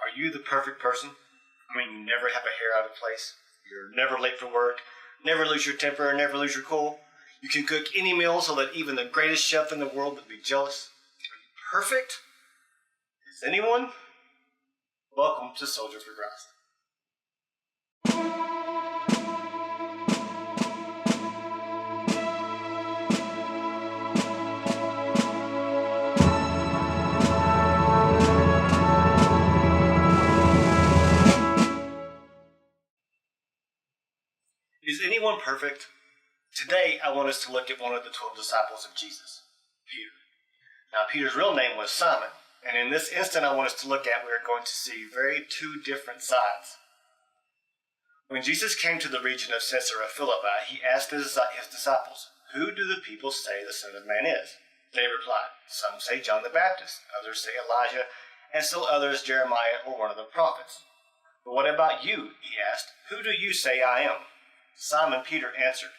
Are you the perfect person? I mean, you never have a hair out of place. You're never late for work. Never lose your temper. Never lose your cool. You can cook any meal so that even the greatest chef in the world would be jealous. Are you perfect? Is anyone? Welcome to Soldier for Christ. Is anyone perfect? Today, I want us to look at one of the 12 disciples of Jesus, Peter. Now, Peter's real name was Simon, and in this instant I want us to look at, we are going to see two different sides. When Jesus came to the region of Caesarea Philippi, he asked his disciples, "Who do the people say the Son of Man is?" They replied, "Some say John the Baptist, others say Elijah, and still others Jeremiah or one of the prophets." "But what about you?" he asked. "Who do you say I am?" Simon Peter answered,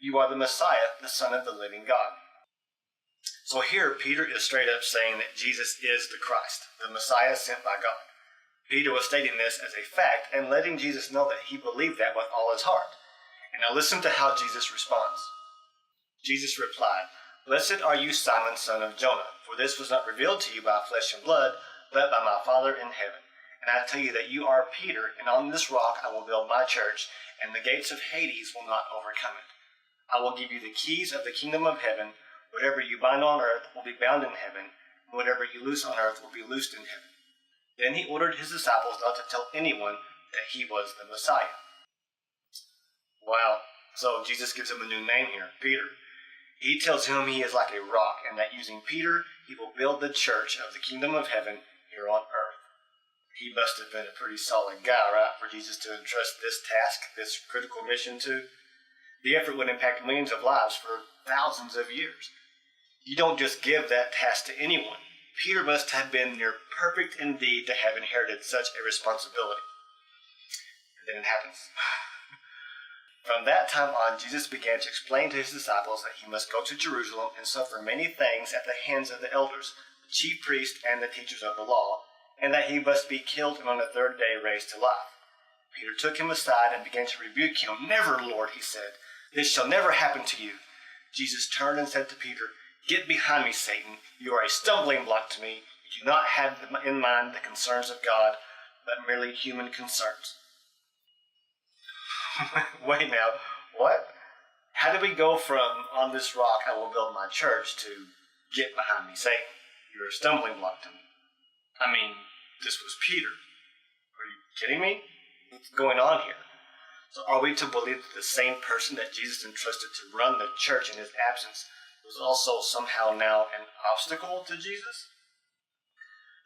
"You are the Messiah, the Son of the living God." So here, Peter is straight up saying that Jesus is the Christ, the Messiah sent by God. Peter was stating this as a fact and letting Jesus know that he believed that with all his heart. And now listen to how Jesus responds. Jesus replied, "Blessed are you, Simon, son of Jonah, for this was not revealed to you by flesh and blood, but by my Father in heaven. And I tell you that you are Peter, and on this rock I will build my church, and the gates of Hades will not overcome it. I will give you the keys of the kingdom of heaven. Whatever you bind on earth will be bound in heaven, and whatever you loose on earth will be loosed in heaven." Then he ordered his disciples not to tell anyone that he was the Messiah. Wow. So Jesus gives him a new name here, Peter. He tells him he is like a rock, and that using Peter, he will build the church of the kingdom of heaven here on earth. He must have been a pretty solid guy, right, for Jesus to entrust this task, this critical mission to. The effort would impact millions of lives for thousands of years. You don't just give that task to anyone. Peter must have been near perfect indeed to have inherited such a responsibility. And then it happens. From that time on, Jesus began to explain to his disciples that he must go to Jerusalem and suffer many things at the hands of the elders, the chief priests, and the teachers of the law, and that he must be killed and on the third day raised to life. Peter took him aside and began to rebuke him. "Never, Lord," he said. "This shall never happen to you." Jesus turned and said to Peter, "Get behind me, Satan. You are a stumbling block to me. You do not have in mind the concerns of God, but merely human concerns." Wait now, what? How did we go from "on this rock I will build my church" to "get behind me, Satan? You're a stumbling block to me"? I mean, this was Peter. Are you kidding me? What's going on here? So are we to believe that the same person that Jesus entrusted to run the church in his absence was also somehow now an obstacle to Jesus?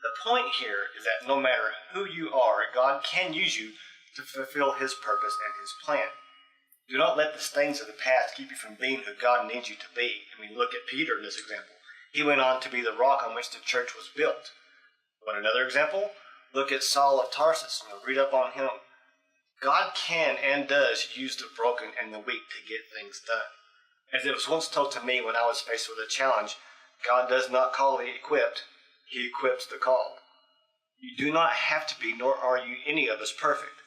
The point here is that no matter who you are, God can use you to fulfill his purpose and his plan. Do not let the stains of the past keep you from being who God needs you to be. I mean, look at Peter in this example. He went on to be the rock on which the church was built. Want another example? Look at Saul of Tarsus. Read up on him. God can and does use the broken and the weak to get things done. As it was once told to me when I was faced with a challenge, God does not call the equipped, he equips the called. You do not have to be, nor are you any of us perfect.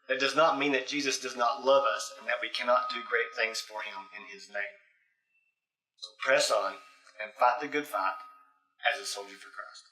That does not mean that Jesus does not love us and that we cannot do great things for him in his name. So press on and fight the good fight as a soldier for Christ.